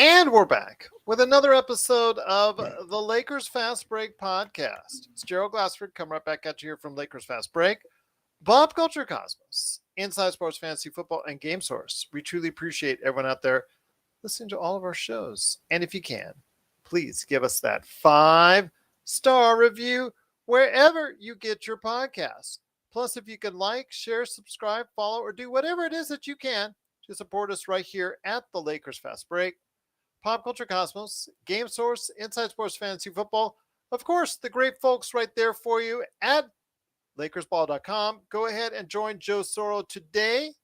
And we're back with another episode of the Lakers Fast Break podcast. It's Gerald Glassford coming right back at you here from Lakers Fast Break. Bob Culture Cosmos, Inside Sports Fantasy Football, and Game Source. We truly appreciate everyone out there listening to all of our shows. And if you can, please give us that 5-star review wherever you get your podcasts. Plus, if you can like, share, subscribe, follow, or do whatever it is that you can to support us right here at the Lakers Fast Break. Pop Culture Cosmos, Game Source, Inside Sports Fantasy Football. Of course, the great folks right there for you at LakersBall.com. Go ahead and join Joe Soro today,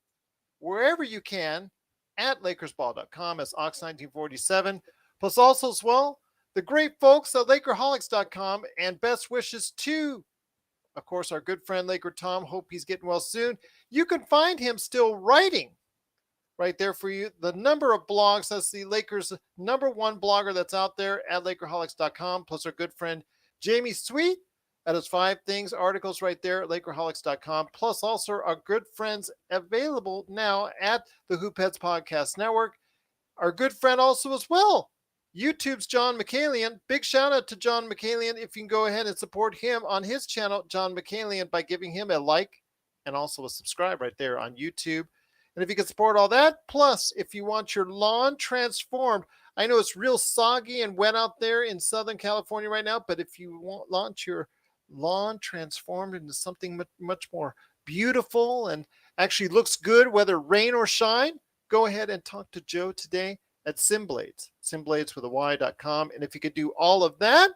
wherever you can, at LakersBall.com as Ox1947. Plus also as well, the great folks at Lakerholics.com, and best wishes to, of course, our good friend Laker Tom. Hope he's getting well soon. You can find him still writing right there for you. The number of blogs, that's the Lakers' #1 blogger that's out there at Lakerholics.com, plus our good friend Jamie Sweet at his 5 Things articles right there at Lakerholics.com, plus also our good friends available now at the Hoop Heads Podcast Network. Our good friend also as well, YouTube's John McCallion. Big shout out to John McCallion. If you can go ahead and support him on his channel, John McCallion, by giving him a like and also a subscribe right there on YouTube. And if you can support all that, plus if you want your lawn transformed, I know it's real soggy and wet out there in Southern California right now, but if you want your lawn transformed into something much more beautiful and actually looks good, whether rain or shine, go ahead and talk to Joe today at Simblades, Simblades with a Y.com. And if you could do all of that,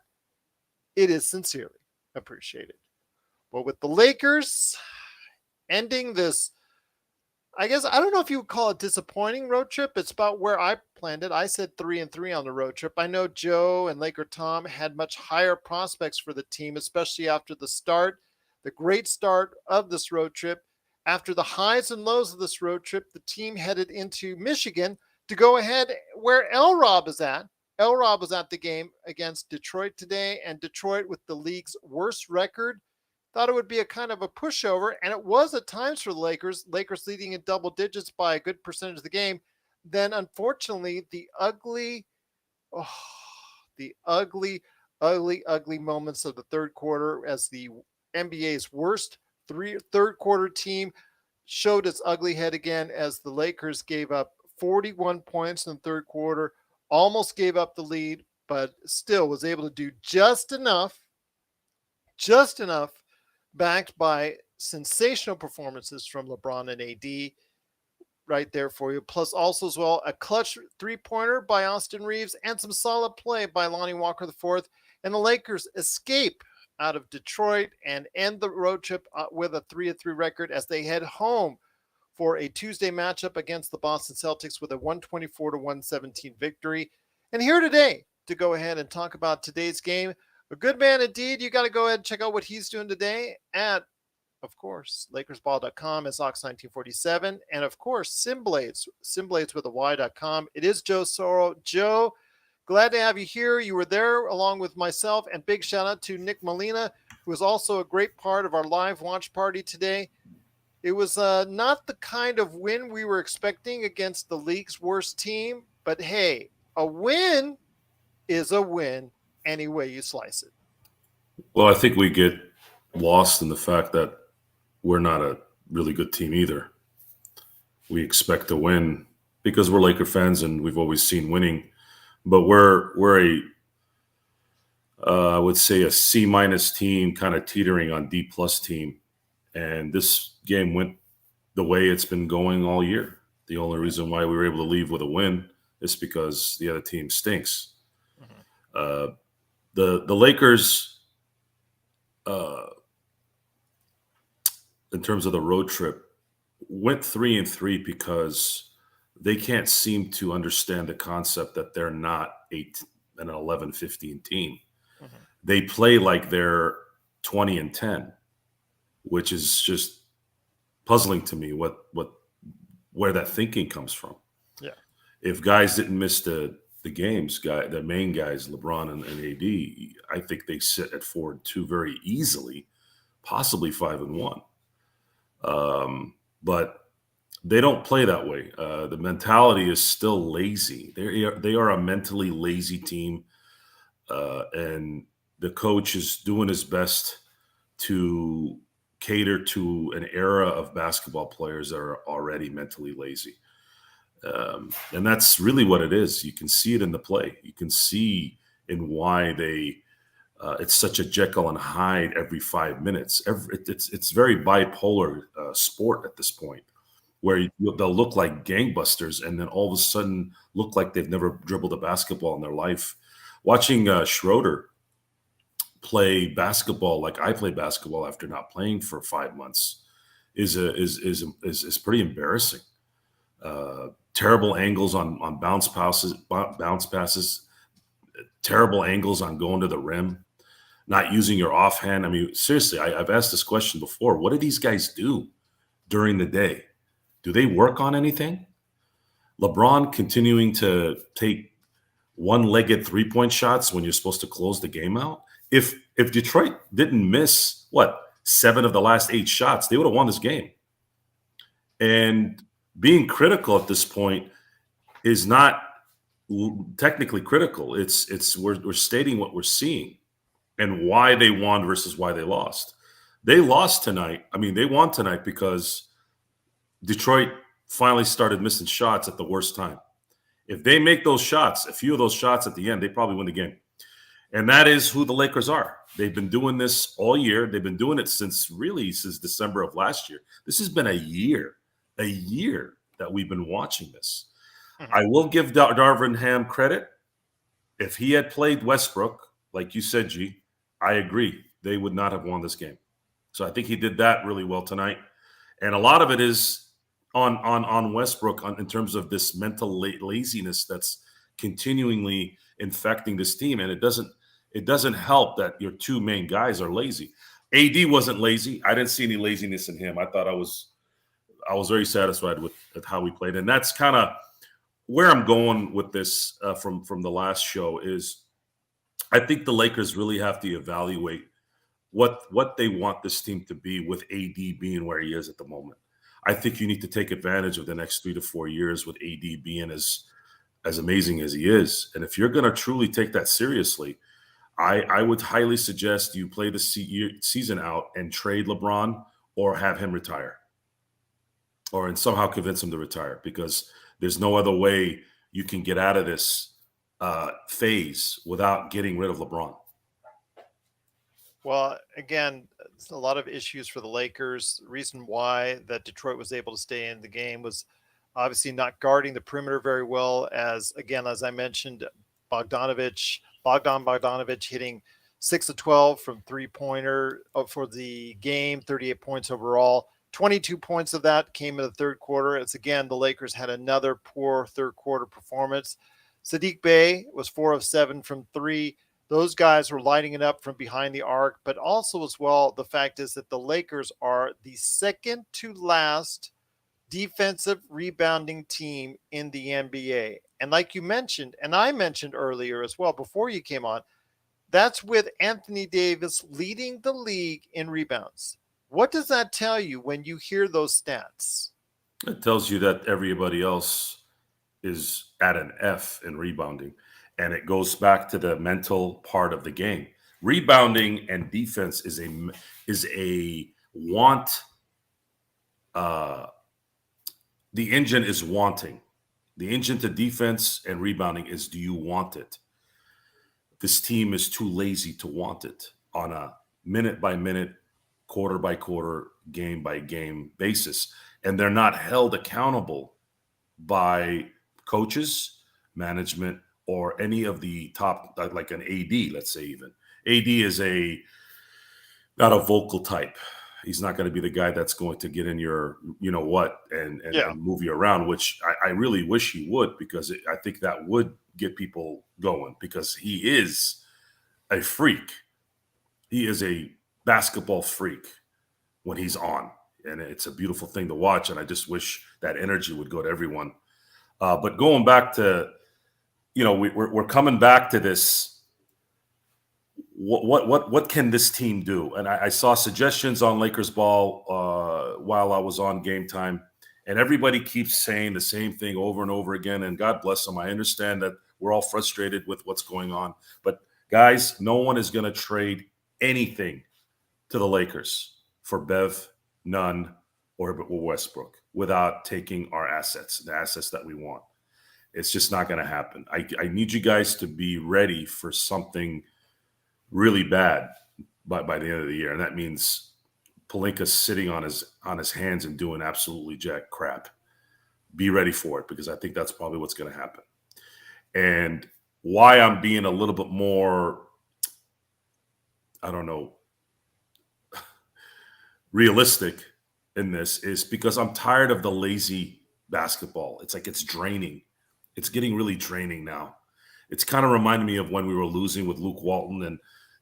it is sincerely appreciated. Well, with the Lakers ending this, I guess, I don't know if you would call it disappointing road trip. It's about where I planned it. I said 3-3 on the road trip. I know Joe and Laker Tom had much higher prospects for the team, especially after the great start of this road trip. After the highs and lows of this road trip, the team headed into Michigan to go ahead where L-Rob is at. L-Rob was at the game against Detroit today, and Detroit, with the league's worst record, thought it would be a kind of a pushover, and it was at times for the Lakers leading in double digits by a good percentage of the game. Then, unfortunately, the ugly moments of the third quarter, as the NBA's worst third quarter team showed its ugly head again, as the Lakers gave up 41 points in the third quarter, almost gave up the lead, but still was able to do just enough, backed by sensational performances from LeBron and AD right there for you. Plus also as well, a clutch three-pointer by Austin Reeves and some solid play by Lonnie Walker IV. And the Lakers escape out of Detroit and end the road trip with a 3-3 record as they head home for a Tuesday matchup against the Boston Celtics with a 124-117 victory. And here today to go ahead and talk about today's game, a good man indeed. You got to go ahead and check out what he's doing today at, of course, LakersBall.com as Ox1947, and of course, Simblades with a Y.com. It is Joe Soro. Joe, glad to have you here. You were there along with myself, and big shout out to Nick Molina, who was also a great part of our live watch party today. It was not the kind of win we were expecting against the league's worst team, but hey, a win is a win any way you slice it. Well, I think we get lost in the fact that we're not a really good team either. We expect to win because we're Laker fans and we've always seen winning, but we're I would say a C- team, kind of teetering on D+ team. And this game went the way it's been going all year. The only reason why we were able to leave with a win is because the other team stinks. Mm-hmm. The Lakers, in terms of the road trip, went 3-3 because they can't seem to understand the concept that they're not an 11-15 team. Mm-hmm. They play like they're 20-10, which is just puzzling to me. Where that thinking comes from. Yeah. If guys didn't miss the games, the main guys, LeBron and AD, I think they sit at 4-2 very easily, possibly 5-1. But They don't play that way. The mentality is still lazy. They are a mentally lazy team, and the coach is doing his best to cater to an era of basketball players that are already mentally lazy. And that's really what it is. You can see it in the play. You can see in why it's such a Jekyll and Hyde every 5 minutes. It's very bipolar sport at this point, where they'll look like gangbusters and then all of a sudden look like they've never dribbled a basketball in their life. Watching Schroeder play basketball like I play basketball after not playing for 5 months is pretty embarrassing. Terrible angles on bounce passes, terrible angles on going to the rim, not using your offhand. I mean, seriously, I've asked this question before. What do these guys do during the day? Do they work on anything? LeBron continuing to take one-legged three-point shots when you're supposed to close the game out. If Detroit didn't miss 7 of the last 8 shots, they would have won this game. And being critical at this point is not technically critical. We're stating what we're seeing and why they won versus why they lost. They lost tonight. I mean, they won tonight because Detroit finally started missing shots at the worst time. If they make those shots, a few of those shots at the end, they probably win the game. And that is who the Lakers are. They've been doing this all year. They've been doing it since December of last year. This has been a year that we've been watching this. Mhm. I will give Darvin Ham credit. If he had played Westbrook, like you said, G, I agree. They would not have won this game. So I think he did that really well tonight. And a lot of it is on Westbrook in terms of this mental laziness that's continually infecting this team. And it doesn't help that your 2 main guys are lazy. AD wasn't lazy. I didn't see any laziness in him. I thought I was very satisfied with how we played. And that's kind of where I'm going with this from the last show is I think the Lakers really have to evaluate what they want this team to be with AD being where he is at the moment. I think you need to take advantage of the next 3 to 4 years with AD being as amazing as he is. And if you're going to truly take that seriously, I would highly suggest you play the season out and trade LeBron or have him retire or somehow convince him to retire, because there's no other way you can get out of this phase without getting rid of LeBron. Well, again, it's a lot of issues for the Lakers. The reason why that Detroit was able to stay in the game was obviously not guarding the perimeter very well. As I mentioned, Bogdan Bogdanovic hitting 6 of 12 from three-pointer for the game, 38 points overall. 22 points of that came in the third quarter. It's again, the Lakers had another poor third quarter performance. Sadiq Bey was 4 of 7 from 3. Those guys were lighting it up from behind the arc, but also as well, the fact is that the Lakers are the second to last defensive rebounding team in the NBA. And like you mentioned, and I mentioned earlier as well, before you came on, that's with Anthony Davis leading the league in rebounds. What does that tell you when you hear those stats? It tells you that everybody else is at an F in rebounding. And it goes back to the mental part of the game. Rebounding and defense is a want. The engine is wanting. The engine to defense and rebounding is, do you want it? This team is too lazy to want it on a minute by minute, quarter by quarter, game by game basis. And they're not held accountable by coaches, management, or any of the top, like an AD, let's say even. AD is not a vocal type. He's not going to be the guy that's going to get in your, and move you around, which I really wish he would, because I think that would get people going, because he is a freak. He is a basketball freak when he's on. And it's a beautiful thing to watch. And I just wish that energy would go to everyone. But going back to, we're coming back to this. What can this team do? And I saw suggestions on Lakers Ball while I was on Game Time, And everybody keeps saying the same thing over and over again. And God bless them. I understand that we're all frustrated with what's going on. But guys, no one is going to trade anything to the Lakers for Bev, Nunn, or Westbrook without taking our assets, the assets that we want. It's just not going to happen. I need you guys to be ready for something really bad by the end of the year. And that means Pelinka sitting on his hands and doing absolutely jack crap. Be ready for it, because I think that's probably what's going to happen. And why I'm being a little bit more, I don't know, realistic in this is because I'm tired of the lazy basketball. It's like it's draining. It's getting really draining now. It's kind of reminding me of when we were losing with Luke Walton and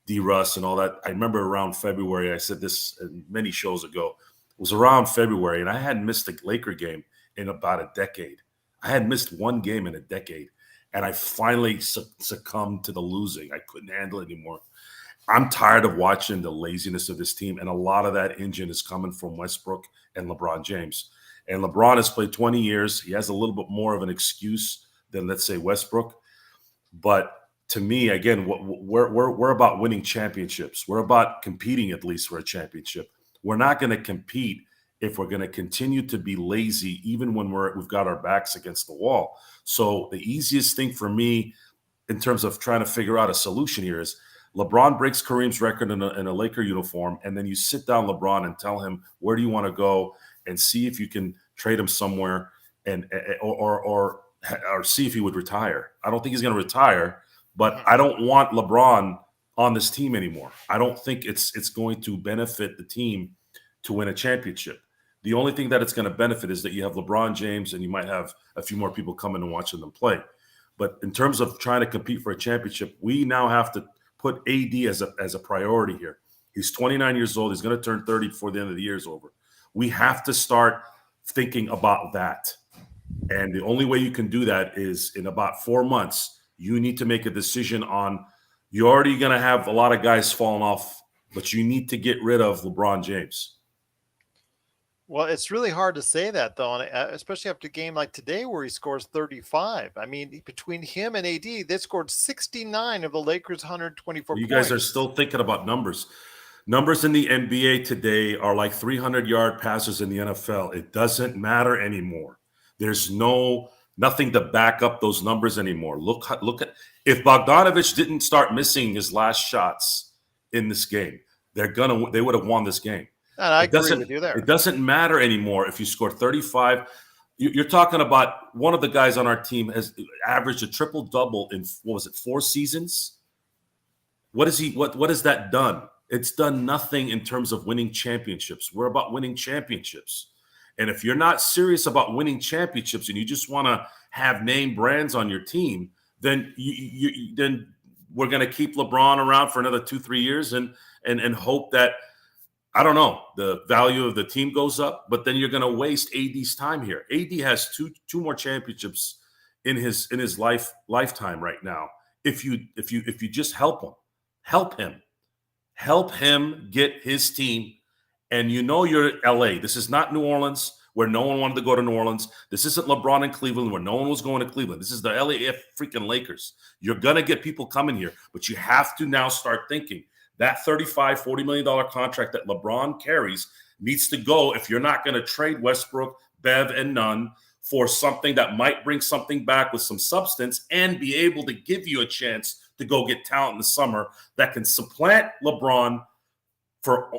D. Russ and all that. I remember around February, I said this many shows ago. It was around February, and I hadn't missed a Laker game in about a decade. I had missed one game in a decade, and I finally succumbed to the losing. I couldn't handle it anymore. I'm tired of watching the laziness of this team, and a lot of that engine is coming from Westbrook and LeBron James. And LeBron has played 20 years. He has a little bit more of an excuse than, let's say, Westbrook. But to me, again, we're about winning championships. We're about competing at least for a championship. We're not going to compete if we're going to continue to be lazy, even when we've got our backs against the wall. So the easiest thing for me in terms of trying to figure out a solution here is LeBron breaks Kareem's record in a Laker uniform, and then you sit down LeBron and tell him, where do you want to go, and see if you can trade him somewhere or see if he would retire. I don't think he's going to retire, but I don't want LeBron on this team anymore. I don't think it's going to benefit the team to win a championship. The only thing that it's going to benefit is that you have LeBron James and you might have a few more people coming and watching them play. But in terms of trying to compete for a championship, we now have to put AD as a priority here. He's 29 years old. He's going to turn 30 before the end of the year is over. We have to start thinking about that. And the only way you can do that is in about 4 months, you need to make a decision on, you're already going to have a lot of guys falling off, but you need to get rid of LeBron James. Well, it's really hard to say that, though, especially after a game like today where he scores 35. I mean, between him and AD, they scored 69 of the Lakers' 124 points. You guys are still thinking about numbers. Numbers in the NBA today are like 300-yard passes in the NFL. It doesn't matter anymore. There's nothing to back up those numbers anymore. Look at if Bogdanovich didn't start missing his last shots in this game, they would have won this game. And I agree with you there. It doesn't matter anymore if you score 35. You're talking about one of the guys on our team has averaged a triple-double in, 4 seasons? What has that done? It's done nothing in terms of winning championships. We're about winning championships. And if you're not serious about winning championships and you just want to have name brands on your team, then then we're going to keep LeBron around for another 2-3 years and hope that, I don't know, the value of the team goes up, but then you're going to waste AD's time here. AD has two more championships in his lifetime right now. If you just help him get his team. And you're LA. This is not New Orleans, where no one wanted to go to New Orleans. This isn't LeBron in Cleveland, where no one was going to Cleveland. This is the LA freaking Lakers. You're going to get people coming here, but you have to now start thinking that $35, $40 million contract that LeBron carries needs to go if you're not going to trade Westbrook, Bev, and Nunn for something that might bring something back with some substance and be able to give you a chance to go get talent in the summer that can supplant LeBron for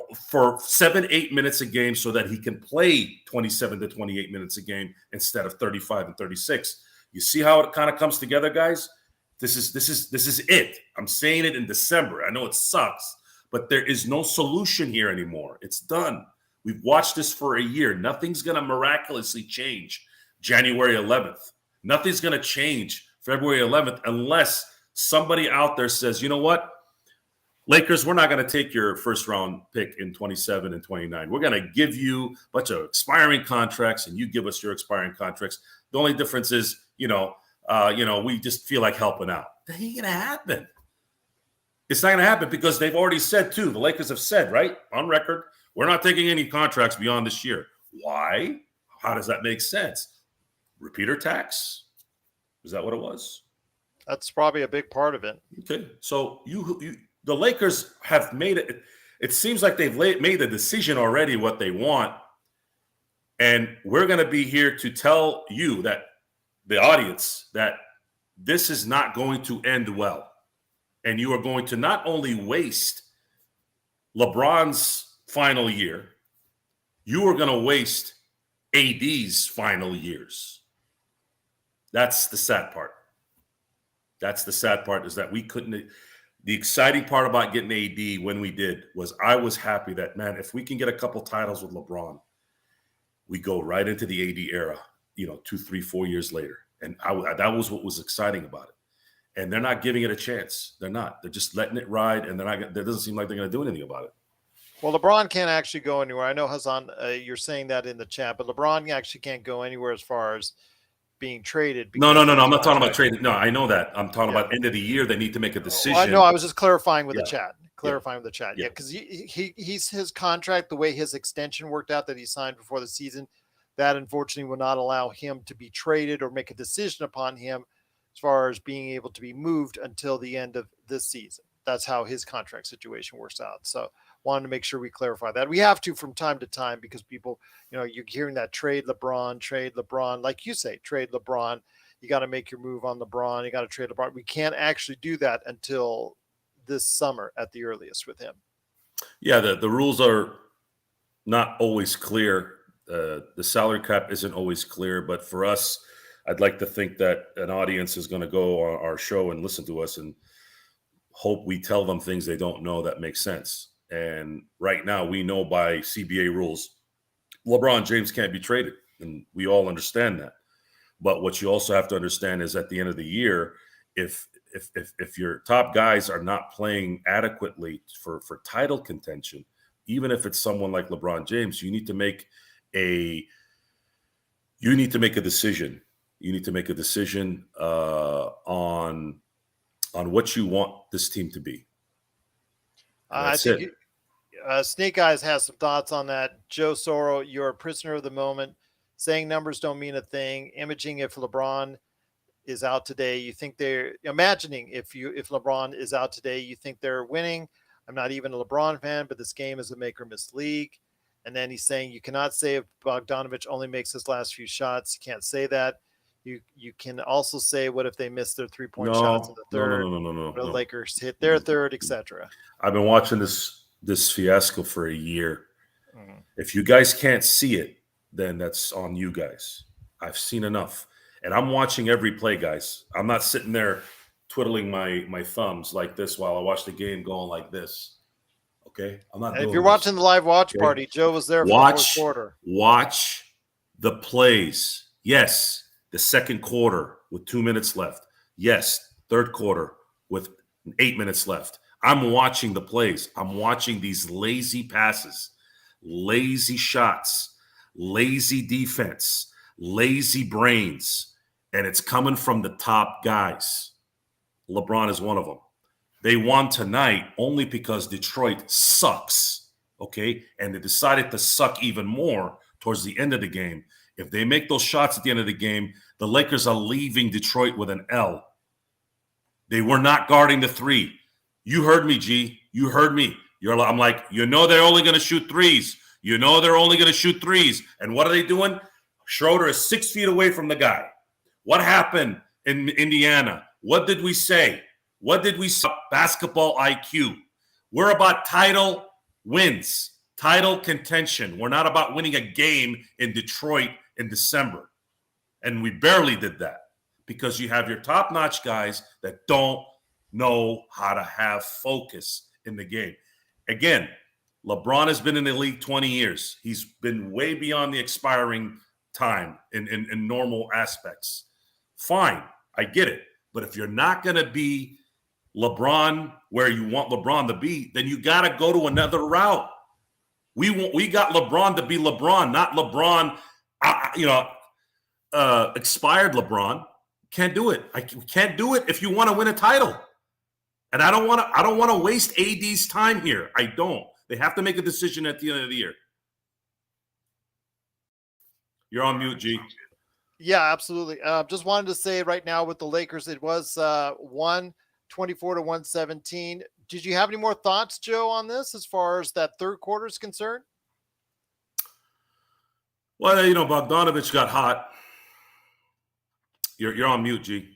7-8 minutes a game so that he can play 27 to 28 minutes a game instead of 35 and 36. You see how it kind of comes together, guys? This is it. I'm saying it in December. I know it sucks, but there is no solution here anymore. It's done. We've watched this for a year. Nothing's going to miraculously change January 11th. Nothing's going to change February 11th unless somebody out there says, you know what? Lakers, we're not going to take your first-round pick in 27 and 29. We're going to give you a bunch of expiring contracts, and you give us your expiring contracts. The only difference is, we just feel like helping out. That ain't going to happen. It's not going to happen because they've already said, too. The Lakers have said, right, on record, we're not taking any contracts beyond this year. Why? How does that make sense? Repeater tax? Is that what it was? That's probably a big part of it. Okay. So the Lakers have made it. It seems like they've made the decision already what they want. And we're going to be here to tell you, that the audience, that this is not going to end well. And you are going to not only waste LeBron's final year, you are going to waste AD's final years. That's the sad part. That's the sad part, is that we couldn't. The exciting part about getting AD when we did was I was happy that, man, if we can get a couple titles with LeBron, we go right into the AD era, 2, 3, 4 years later. And that was what was exciting about it. And they're not giving it a chance. They're not. They're just letting it ride, and there doesn't seem like they're going to do anything about it. Well, LeBron can't actually go anywhere. I know, Hassan, you're saying that in the chat, but LeBron actually can't go anywhere as far as being traded. No. I'm not talking about trading. No, I know that. I'm talking about end of the year. They need to make a decision. Well, I know. I was just clarifying with the chat. Yeah, because he's his contract, the way his extension worked out that he signed before the season, that unfortunately will not allow him to be traded or make a decision upon him as far as being able to be moved until the end of this season. That's how his contract situation works out. So wanted to make sure we clarify that. We have to from time to time, because people, you're hearing that trade LeBron, like you say, trade LeBron. You got to make your move on LeBron. You got to trade LeBron. We can't actually do that until this summer at the earliest with him. Yeah, the rules are not always clear. The salary cap isn't always clear, but for us, I'd like to think that an audience is going to go on our show and listen to us and hope we tell them things they don't know that make sense. And right now, we know by CBA rules, LeBron James can't be traded, and we all understand that. But what you also have to understand is, at the end of the year, if your top guys are not playing adequately for title contention, even if it's someone like LeBron James, you need to make a decision. You need to make a decision on what you want this team to be. I think Snake Eyes has some thoughts on that. Joe Soro, you're a prisoner of the moment. Saying numbers don't mean a thing. Imaging if LeBron is out today, you think they're imagining if LeBron is out today, you think they're winning. I'm not even a LeBron fan, but this game is a make or miss league. And then he's saying you cannot say if Bogdanovich only makes his last few shots. You can't say that. You can also say, what if they miss their 3-point shots in the third? No. The Lakers hit their third, etc. I've been watching this fiasco for a year. Mm-hmm. If you guys can't see it, then that's on you guys. I've seen enough. And I'm watching every play, guys. I'm not sitting there twiddling my thumbs like this while I watch the game going like this. Okay? I'm not doing If you're watching the live watch party, Joe was there for the fourth quarter. Watch the plays. Yes, the second quarter with 2 minutes left. Yes, third quarter with 8 minutes left. I'm watching the plays. I'm watching these lazy passes, lazy shots, lazy defense, lazy brains, and it's coming from the top guys. LeBron is one of them. They won tonight only because Detroit sucks, okay? And they decided to suck even more towards the end of the game. If they make those shots at the end of the game, the Lakers are leaving Detroit with an L. They were not guarding the three. You heard me, G. You heard me. I'm like, they're only going to shoot threes. They're only going to shoot threes. And what are they doing? Schroeder is 6 feet away from the guy. What happened in Indiana? What did we say? What did we say? Basketball IQ. We're about title wins, title contention. We're not about winning a game in Detroit in December. And we barely did that because you have your top-notch guys that don't know how to have focus in the game. Again, LeBron has been in the league 20 years. He's been way beyond the expiring time in normal aspects. Fine, I get it. But if you're not going to be LeBron where you want LeBron to be, then you got to go to another route. We got LeBron to be LeBron, not LeBron, expired LeBron. Can't do it. I can't do it if you want to win a title. And I don't want to waste AD's time here. I don't. They have to make a decision at the end of the year. You're on mute, G. Yeah, absolutely. Just wanted to say right now with the Lakers, it was 124 to 117. Did you have any more thoughts, Joe, on this as far as that third quarter is concerned? Well, Bogdanovich got hot. You're on mute, G.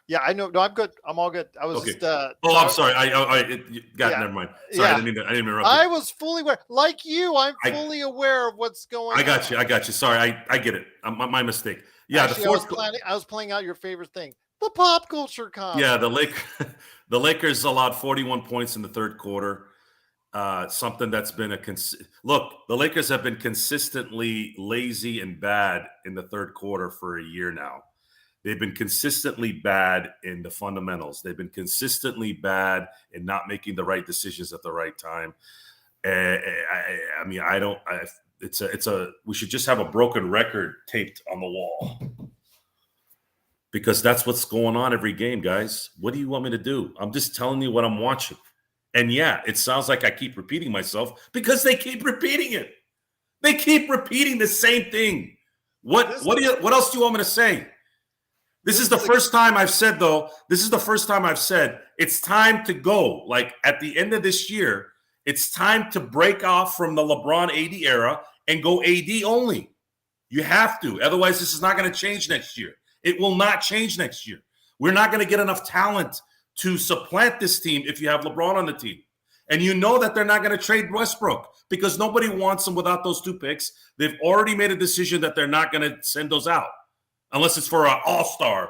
Yeah, I know. No, I'm good. I'm all good. I was Okay. just. I'm sorry. Never mind. Sorry, Yeah. I didn't interrupt you. I was fully aware. Like you, I'm fully aware of what's going on. I got you. Sorry, I get it. My mistake. Yeah, Actually, I was playing out your favorite thing, the pop culture cosmos. Yeah, the Lakers allowed 41 points in the third quarter. Something that's been look. The Lakers have been consistently lazy and bad in the third quarter for a year now. They've been consistently bad in the fundamentals. They've been consistently bad in not making the right decisions at the right time. We should just have a broken record taped on the wall, because that's what's going on every game, guys. What do you want me to do? I'm just telling you what I'm watching. And yeah, it sounds like I keep repeating myself because they keep repeating it. They keep repeating the same thing. What else do you want me to say? This is the first time I've said, though, it's time to go. Like at the end of this year, it's time to break off from the LeBron AD era and go AD only. You have to. Otherwise, this is not going to change next year. It will not change next year. We're not going to get enough talent to supplant this team if you have LeBron on the team. And you know that they're not going to trade Westbrook because nobody wants him without those two picks. They've already made a decision that they're not going to send those out unless it's for an all-star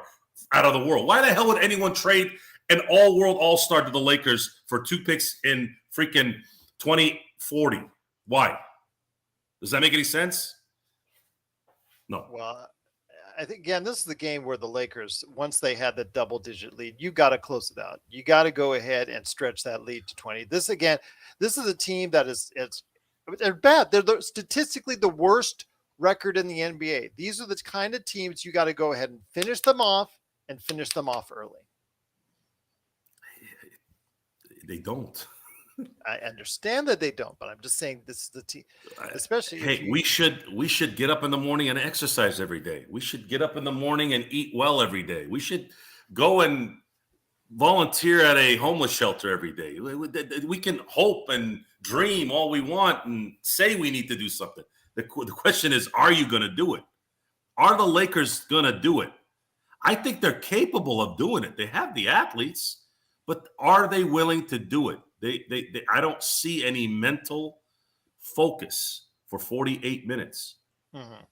out of the world. Why the hell would anyone trade an all-world all-star to the Lakers for two picks in freaking 2040? Why? Does that make any sense? No. Well, I think, again, this is the game where the Lakers, once they had the double-digit lead, you got to close it out. You got to go ahead and stretch that lead to 20. This is a team that they're bad. They're statistically the worst record in the NBA. These are the kind of teams you got to go ahead and finish them off early. They don't. I understand that they don't, but I'm just saying this is the team, especially. We should get up in the morning and exercise every day. We should get up in the morning and eat well every day. We should go and volunteer at a homeless shelter every day. We can hope and dream all we want and say we need to do something. The question is, are you going to do it? Are the Lakers going to do it? I think they're capable of doing it. They have the athletes, but are they willing to do it? I don't see any mental focus for 48 minutes. Mm-hmm.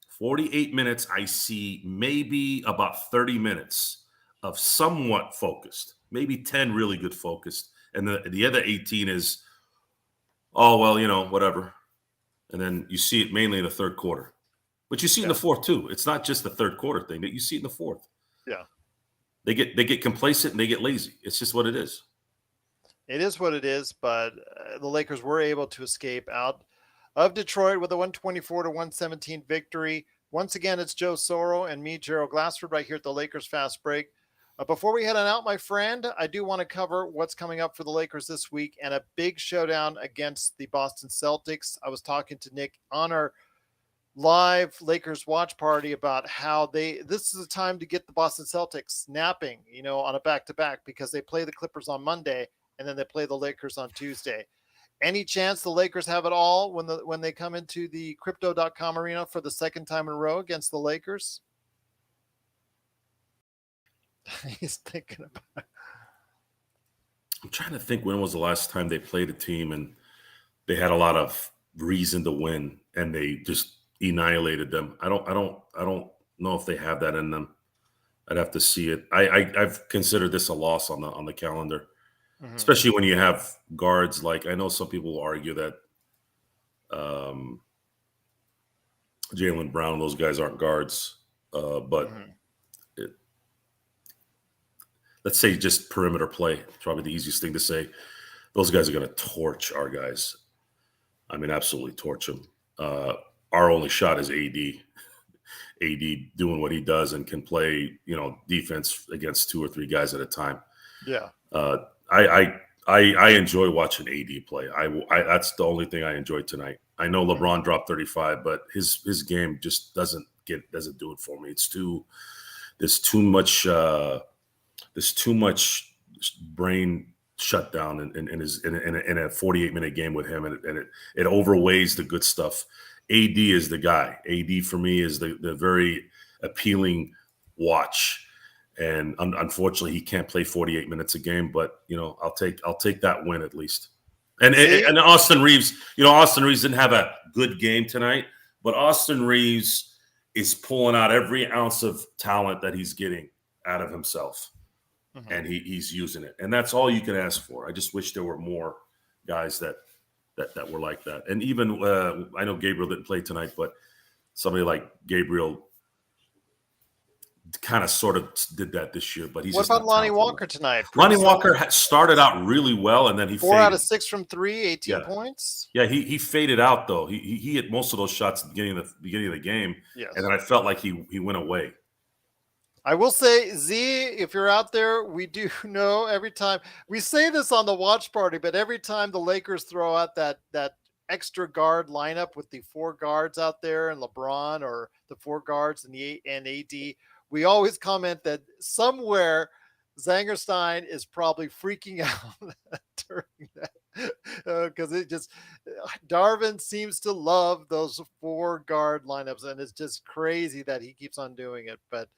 48 minutes, I see maybe about 30 minutes of somewhat focused, maybe 10 really good focused. And the other 18 is, oh, well, whatever. And then you see it mainly in the third quarter. But you see it in the fourth, too. It's not just the third quarter thing. That you see it in the fourth. Yeah. They get complacent and they get lazy. It's just what it is. It is what it is, but the Lakers were able to escape out of Detroit with a 124 to 117 victory. Once again, it's Joe Soro and me, Gerald Glassford, right here at the Lakers Fast Break. Before we head on out, my friend, I do want to cover what's coming up for the Lakers this week and a big showdown against the Boston Celtics. I was talking to Nick on our live Lakers watch party about how this is a time to get the Boston Celtics napping, on a back-to-back, because they play the Clippers on Monday and then they play the Lakers on Tuesday. Any chance the Lakers have it all when they come into the Crypto.com arena for the second time in a row against the Lakers? He's thinking about it. I'm trying to think, when was the last time they played a team and they had a lot of reason to win and they just annihilated them. I don't know if they have that in them. I'd have to see it. I've considered this a loss on the calendar, mm-hmm. especially when you have guards. Like, I know some people will argue that Jaylen Brown, those guys aren't guards, but mm-hmm. Let's say just perimeter play. Probably the easiest thing to say. Those guys are going to torch our guys. I mean, absolutely torch them. Our only shot is AD. AD doing what he does and can play, defense against two or three guys at a time. Yeah. I enjoy watching AD play. That's the only thing I enjoyed tonight. I know LeBron dropped 35, but his game just doesn't do it for me. There's too much brain shutdown in a 48-minute game with him, and it overweighs the good stuff. AD is the guy. AD for me is the very appealing watch, and unfortunately he can't play 48 minutes a game. But I'll take that win at least. And Austin Reeves, Austin Reeves didn't have a good game tonight, but Austin Reeves is pulling out every ounce of talent that he's getting out of himself, and he's using it. And that's all you can ask for. I just wish there were more guys that were like that. And even I know Gabriel didn't play tonight, but somebody like Gabriel kind of sort of did that this year. But he's what about Lonnie Walker tonight? Lonnie Walker started out really well, and then he 4 out of 6 from 3, 18 points. Yeah, he faded out though. He hit most of those shots at the beginning of the game, and then I felt like he went away. I will say, Z, if you're out there, we do know every time we say this on the watch party, but every time the Lakers throw out that extra guard lineup with the 4 guards out there and LeBron, or the 4 guards and AD, we always comment that somewhere Zangerstein is probably freaking out during that, because Darvin seems to love those 4 guard lineups, and it's just crazy that he keeps on doing it. But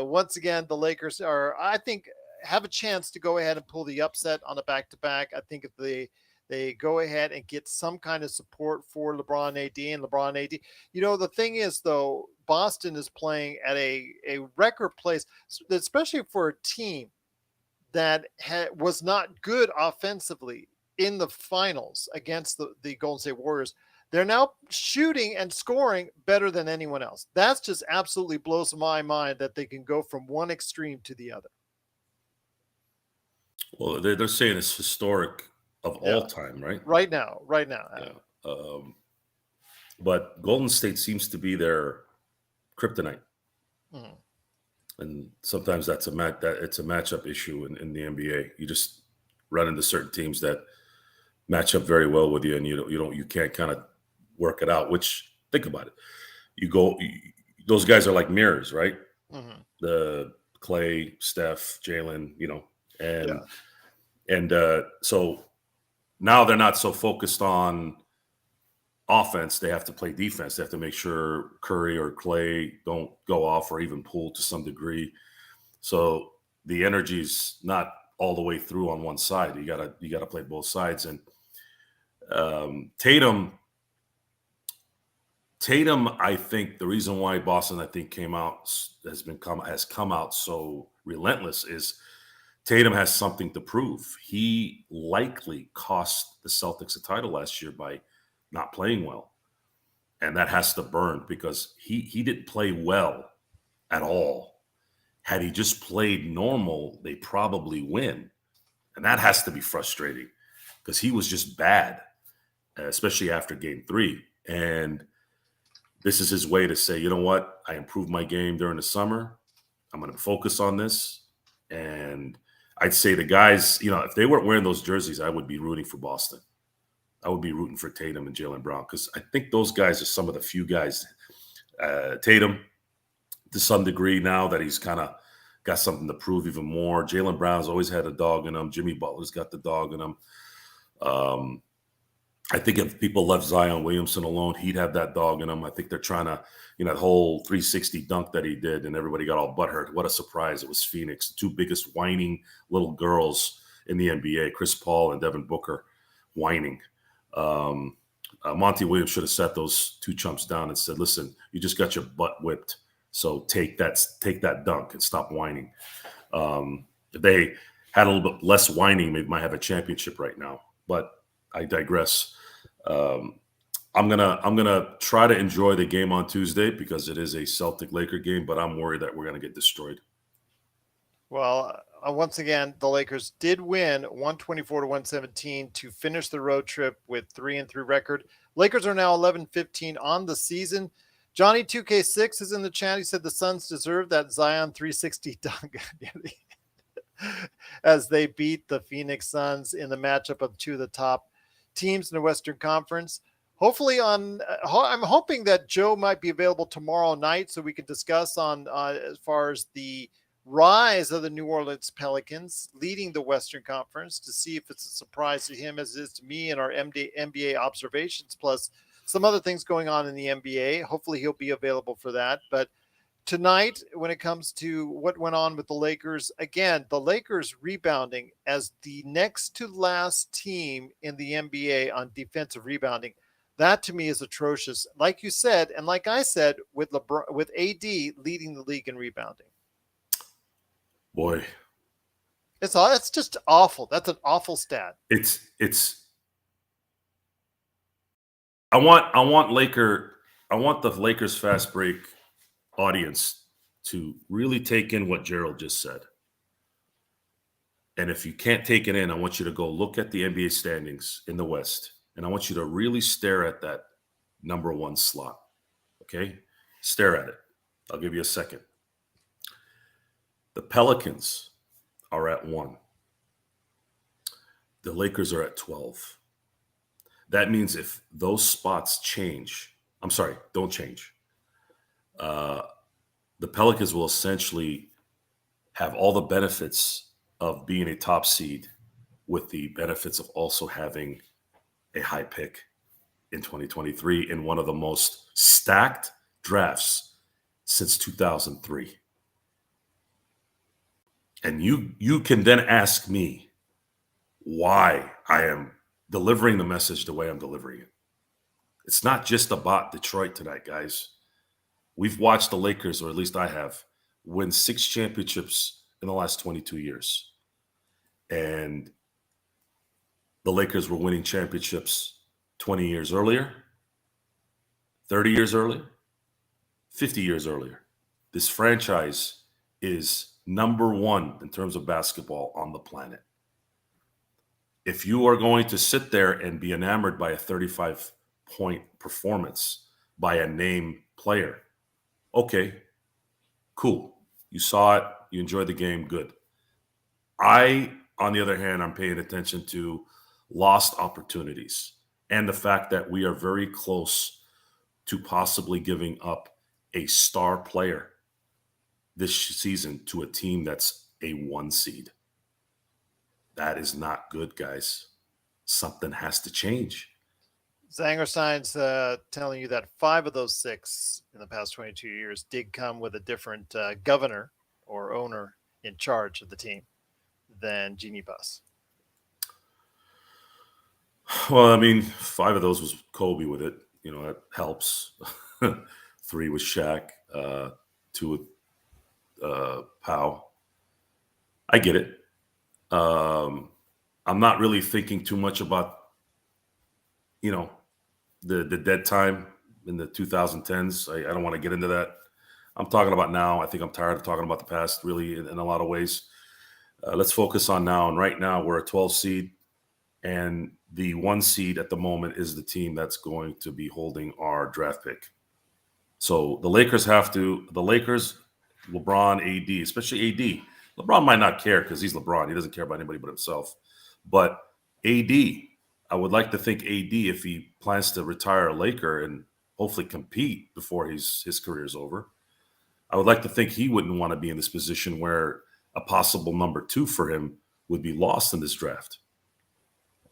once again, the Lakers I think, have a chance to go ahead and pull the upset on a back-to-back. I think if they go ahead and get some kind of support for LeBron AD. The thing is, though, Boston is playing at a record pace, especially for a team that was not good offensively in the finals against the Golden State Warriors. They're now shooting and scoring better than anyone else. That's just absolutely blows my mind that they can go from one extreme to the other. Well, they're saying it's historic of all time, right? Right now. Yeah. But Golden State seems to be their kryptonite, and sometimes it's a matchup issue in the NBA. You just run into certain teams that match up very well with you, and you can't kind of work it out. Which, think about it, those guys are like mirrors, right? The Clay, Steph, Jalen, and so now they're not so focused on offense. They have to play defense. They have to make sure Curry or Clay don't go off or even pull to some degree. So the energy's not all the way through on one side. You gotta play both sides. And Tatum, I think the reason why Boston, has come out so relentless is Tatum has something to prove. He likely cost the Celtics a title last year by not playing well. And that has to burn, because he didn't play well at all. Had he just played normal, they probably win. And that has to be frustrating, because he was just bad, especially after game 3. And this is his way to say, you know what? I improved my game during the summer. I'm going to focus on this. And I'd say the guys, if they weren't wearing those jerseys, I would be rooting for Boston. I would be rooting for Tatum and Jaylen Brown, because I think those guys are some of the few guys. Tatum, to some degree, now that he's kind of got something to prove even more. Jaylen Brown's always had a dog in him. Jimmy Butler's got the dog in him. I think if people left Zion Williamson alone, he'd have that dog in him. I think they're trying to, that whole 360 dunk that he did, and everybody got all butthurt. What a surprise. It was Phoenix, the 2 biggest whining little girls in the NBA, Chris Paul and Devin Booker, whining. Monty Williams should have set those 2 chumps down and said, listen, you just got your butt whipped, so take that dunk and stop whining. If they had a little bit less whining, they might have a championship right now. But I digress. I'm gonna try to enjoy the game on Tuesday, because it is a Celtic-Laker game, but I'm worried that we're gonna get destroyed. Well, once again, the Lakers did win 124-117 to finish the road trip with 3-3 record. Lakers are now 11-15 on the season. Johnny 2K6 is in the chat. He said the Suns deserve that Zion 360 dunk as they beat the Phoenix Suns in the matchup of 2 of the top teams in the Western Conference. hopefully I'm hoping that Joe might be available tomorrow night so we can discuss on as far as the rise of the New Orleans Pelicans leading the Western Conference, to see if it's a surprise to him as it is to me and our NBA observations, plus some other things going on in the NBA. Hopefully he'll be available for that. But tonight, when it comes to what went on with the Lakers, again, the Lakers rebounding as the next to last team in the NBA on defensive rebounding. That to me is atrocious. Like you said, and like I said, with LeBron, with AD leading the league in rebounding. Boy, It's just awful. That's an awful stat. it's. I want the Lakers fast break audience to really take in what Gerald just said. And if you can't take it in, I want you to go look at the NBA standings in the West. And I want you to really stare at that number one slot. Okay? Stare at it. I'll give you a second. The Pelicans are at 1. The Lakers are at 12. That means if those spots change, don't change. The Pelicans will essentially have all the benefits of being a top seed with the benefits of also having a high pick in 2023 in one of the most stacked drafts since 2003. And you can then ask me why I am delivering the message the way I'm delivering it. It's not just about Detroit tonight, guys. We've watched the Lakers, or at least I have, win 6 championships in the last 22 years. And the Lakers were winning championships 20 years earlier, 30 years earlier, 50 years earlier. This franchise is number 1 in terms of basketball on the planet. If you are going to sit there and be enamored by a 35-point performance by a name player, okay, cool. You saw it. You enjoyed the game. Good. I, on the other hand, I'm paying attention to lost opportunities and the fact that we are very close to possibly giving up a star player this season to a team that's a 1 seed. That is not good, guys. Something has to change. Zangerstein's telling you that 5 of those 6 in the past 22 years did come with a different governor or owner in charge of the team than Jeannie Buss. Well, I mean, 5 of those was Kobe with it. You know, that helps. 3 was Shaq. 2 with Powell. I get it. I'm not really thinking too much about, the dead time in the 2010s. I don't want to get into that. I'm talking about now. I think I'm tired of talking about the past, really, in a lot of ways. Let's focus on now. And right now, we're a 12 seed, and the 1 seed at the moment is the team that's going to be holding our draft pick. So the Lakers, LeBron, AD, especially AD. LeBron might not care because he's LeBron. He doesn't care about anybody but himself. But AD, I would like to think AD, if he plans to retire a Laker and hopefully compete before his career is over, I would like to think he wouldn't want to be in this position where a possible number 2 for him would be lost in this draft.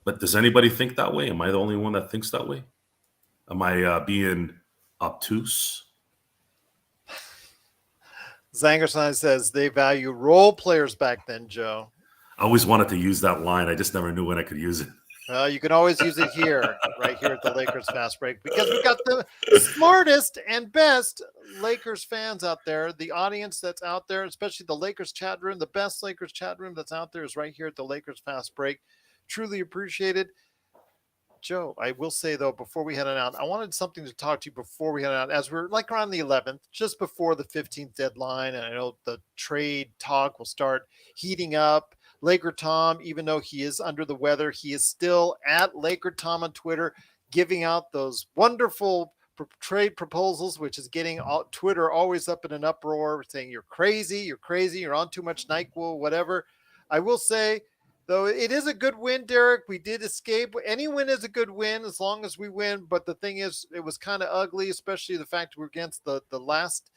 But does anybody think that way? Am I the only one that thinks that way? Am I being obtuse? Zangerstein says they value role players back then, Joe. I always wanted to use that line. I just never knew when I could use it. You can always use it here, right here at the Lakers Fast Break, because we got the smartest and best Lakers fans out there. The audience that's out there, especially the Lakers chat room, the best Lakers chat room that's out there is right here at the Lakers Fast Break. Truly appreciated. Joe, I will say, though, before we head on out, I wanted something to talk to you before we head out, as we're like around the 11th, just before the 15th deadline. And I know the trade talk will start heating up. Laker Tom, even though he is under the weather, he is still at Laker Tom on Twitter, giving out those wonderful trade proposals, which is getting Twitter always up in an uproar, saying you're crazy, you're on too much NyQuil, whatever. I will say, Though it is a good win, Derek. We did escape. Any win is a good win as long as we win. But the thing is, it was kind of ugly, especially the fact we're against the last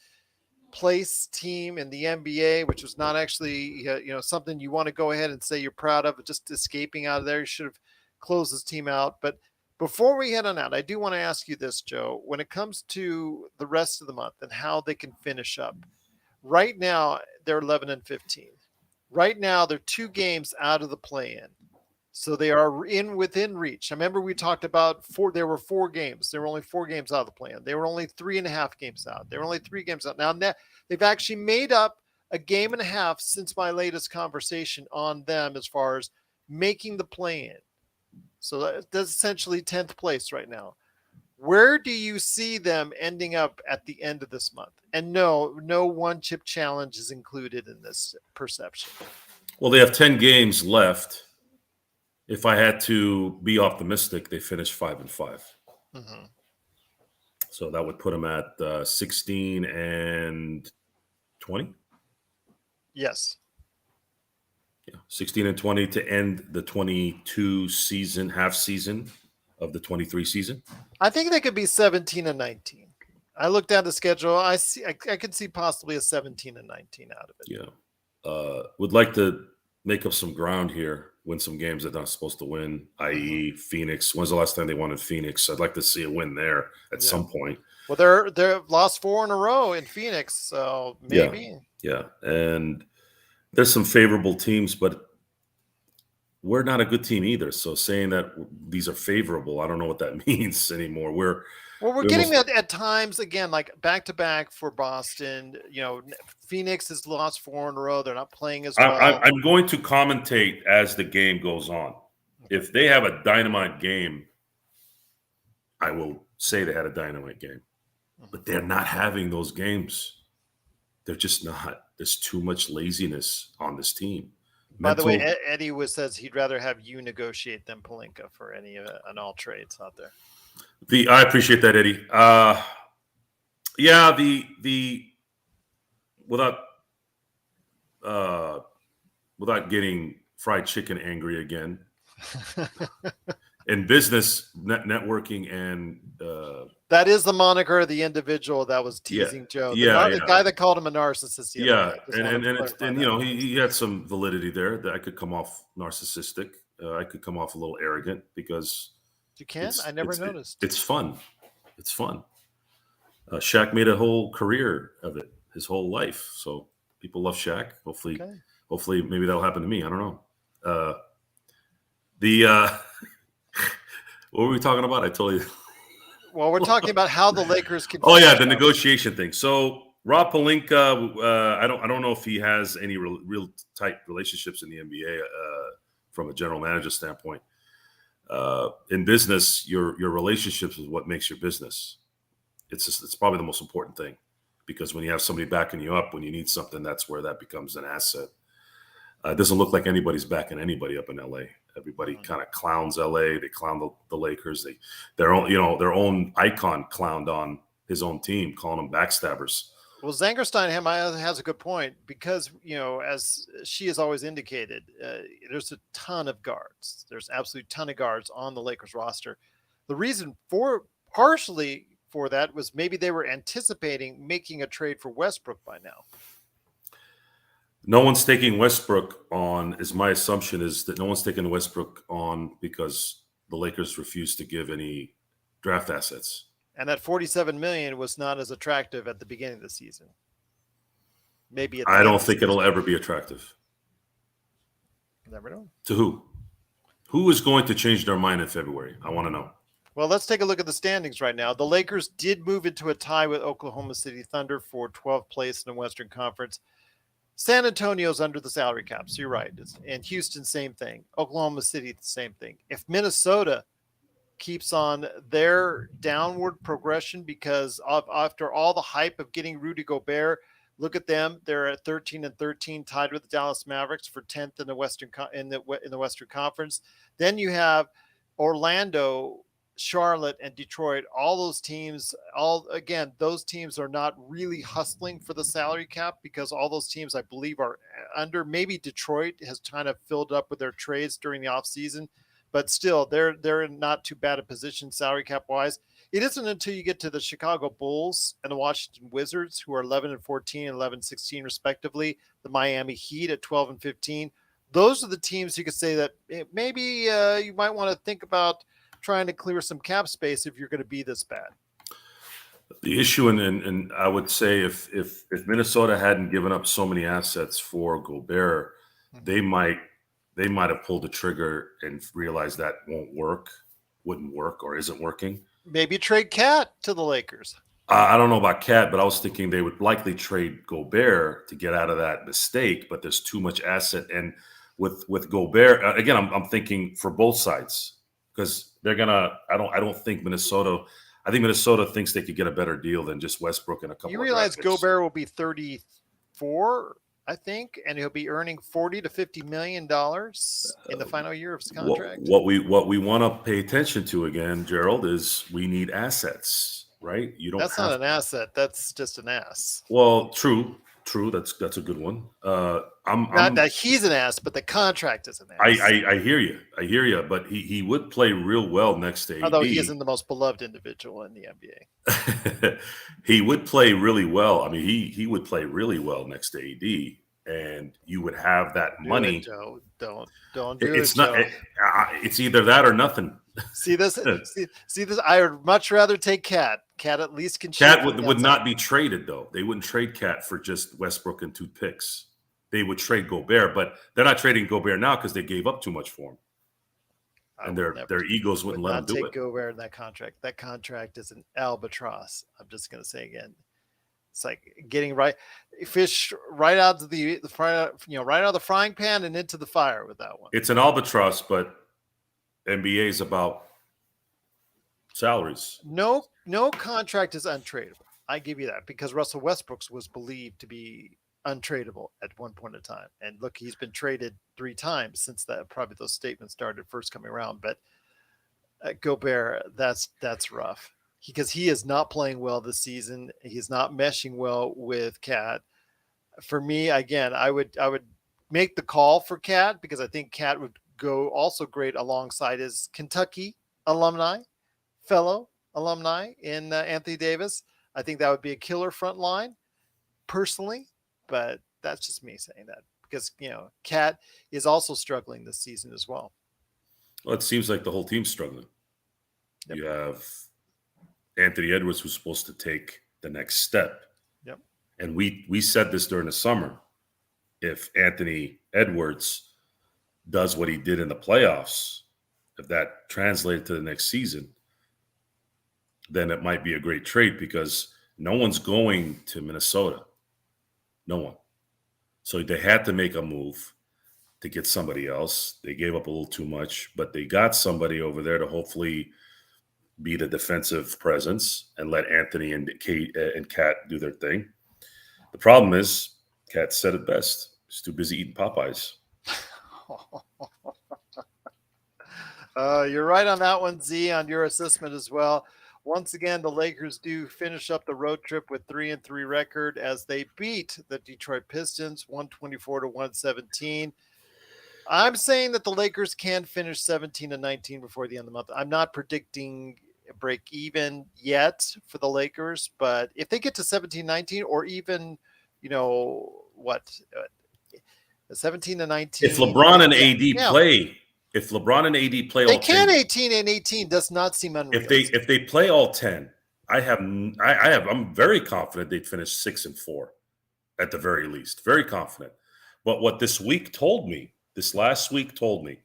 place team in the NBA, which was not actually something you want to go ahead and say you're proud of. Just escaping out of there, you should have closed this team out. But before we head on out, I do want to ask you this, Joe. When it comes to the rest of the month and how they can finish up, right now they're 11-15. Right now, they're 2 games out of the play-in. So they are within reach. I remember we talked about there were 4 games. There were only 4 games out of the play-in. They were only 3.5 games out. They were only 3 games out. Now they've actually made up a game and a half since my latest conversation on them as far as making the play-in. So that's essentially 10th place right now. Where do you see them ending up at the end of this month? And no one chip challenge is included in this perception. Well, they have 10 games left. If I had to be optimistic, they finish 5-5. Mm-hmm. So that would put them at 16-20. Yes. Yeah, 16-20 to end the 22 season, half season of the 23 season. I think they could be 17-19. I looked at the schedule. I could see possibly a 17-19 out of it. Yeah. Would like to make up some ground here, win some games they're not supposed to win, i.e. Phoenix. When's the last time they won in Phoenix? I'd like to see a win there at some point. Well, they're lost 4 in a row in Phoenix, so maybe. Yeah. And there's some favorable teams, but we're not a good team either. So saying that these are favorable, I don't know what that means anymore. We're getting that at times, again, like back-to-back for Boston. Phoenix has lost 4 in a row. They're not playing as well. I'm going to commentate as the game goes on. If they have a dynamite game, I will say they had a dynamite game. But they're not having those games. They're just not. There's too much laziness on this team. By the way, Eddie says he'd rather have you negotiate than Pelinka for any an all trades out there. I appreciate that, Eddie. The without getting fried chicken angry again. In business, networking, and that is the moniker of the individual that was teasing Joe. The guy that called him a narcissist. And he had some validity there. That I could come off narcissistic. I could come off a little arrogant because you can. I never noticed. It's fun. It's fun. Shaq made a whole career of it, his whole life. So people love Shaq. Hopefully, maybe that'll happen to me. I don't know. What were we talking about? I told you. Well, we're talking about how the Lakers can. The negotiation thing. So Rob Pelinka, I don't know if he has any real tight relationships in the NBA from a general manager standpoint. In business, your relationships is what makes your business. It's probably the most important thing, because when you have somebody backing you up when you need something, that's where that becomes an asset. It doesn't look like anybody's backing anybody up in LA. Everybody kind of clowns LA. They clown the Lakers. Their own icon clowned on his own team, calling them backstabbers. Well, Zangerstein has a good point, because, as she has always indicated, there's a ton of guards. There's absolutely a ton of guards on the Lakers roster. The reason partially for that was maybe they were anticipating making a trade for Westbrook by now. No one's taking Westbrook on, is my assumption, is that no one's taking Westbrook on because the Lakers refused to give any draft assets. And that $47 million was not as attractive at the beginning of the season. Maybe I don't think it'll ever be attractive. Never know. To who? Who is going to change their mind in February? I want to know. Well, let's take a look at the standings right now. The Lakers did move into a tie with Oklahoma City Thunder for 12th place in the Western Conference. San Antonio's under the salary cap, so you're right. And Houston, same thing. Oklahoma City, the same thing. If Minnesota keeps on their downward progression, because after all the hype of getting Rudy Gobert, look at them. They're at 13-13, tied with the Dallas Mavericks for 10th in the Western Conference. Then you have Orlando, Charlotte, and Detroit. All those teams, those teams are not really hustling for the salary cap, because all those teams, I believe, are under. Maybe Detroit has kind of filled up with their trades during the offseason, but still they're in not too bad a position salary cap wise. It isn't until you get to the Chicago Bulls and the Washington Wizards, who are 11-14 and 11-16 respectively, the Miami Heat at 12-15. Those are the teams you could say that maybe you might want to think about trying to clear some cap space if you're going to be this bad. The issue, and I would say if Minnesota hadn't given up so many assets for Gobert, they might have pulled the trigger and realized that wouldn't work, or isn't working. Maybe trade Cat to the Lakers. I don't know about Cat, but I was thinking they would likely trade Gobert to get out of that mistake. But there's too much asset, and with Gobert again, I'm thinking for both sides, because they're gonna. I don't think Minnesota. I think Minnesota thinks they could get a better deal than just Westbrook and a couple. You realize Gobert will be 34, I think, and he'll be earning $40 to $50 million in the final year of his contract. What we want to pay attention to again, Gerald, is we need assets, right? You don't. That's not an asset. That's just an ass. Well, true. That's a good one. Not that he's an ass, but the contract is an ass. I hear you. But he would play real well next to AD. Although he isn't the most beloved individual in the NBA. He would play really well. I mean, he would play really well next to AD, and you would have that money. Joe. Don't do it's it, not. Joe. It's either that or nothing. See this? See this? I would much rather take Cat. Cat at least can. Cat would not be traded, though. They wouldn't trade Cat for just Westbrook and 2 picks. They would trade Gobert, but they're not trading Gobert now because they gave up too much for him, and their egos wouldn't let them do it. Take Gobert in that contract. That contract is an albatross. I'm just going to say again, it's like getting fish right out of the fire, right out of the frying pan and into the fire with that one. It's an albatross, but NBA is about salaries. No contract is untradeable. I give you that, because Russell Westbrook was believed to be untradeable at one point in time. And look, he's been traded 3 times since that. Probably those statements started first coming around. But Gobert, that's rough, because he is not playing well this season. He's not meshing well with Cat. For me, again, I would make the call for Cat, because I think Cat would go also great alongside his Kentucky fellow alumni in Anthony Davis. I think that would be a killer front line, personally, but that's just me saying that, because Cat is also struggling this season as well. Well, it seems like the whole team's struggling. Yep. You have Anthony Edwards, who's supposed to take the next step. Yep. And we said this during the summer. If Anthony Edwards does what he did in the playoffs, if that translated to the next season, then it might be a great trade, because no one's going to Minnesota. No one. So they had to make a move to get somebody else. They gave up a little too much, but they got somebody over there to hopefully be the defensive presence and let Anthony and Cat do their thing. The problem is, Cat said it best. He's too busy eating Popeyes. You're right on that one, Z, on your assessment as well. Once again, the Lakers do finish up the road trip with 3-3 record as they beat the Detroit Pistons 124-117. I'm saying that the Lakers can finish 17-19 before the end of the month. I'm not predicting a break even yet for the Lakers, but if they get to 17-19, or even, 17-19. If LeBron and AD play. If LeBron and AD play all 10, 18-18 does not seem unrealistic. If they play all 10, I'm very confident they'd finish 6-4 at the very least. Very confident. But what this last week told me,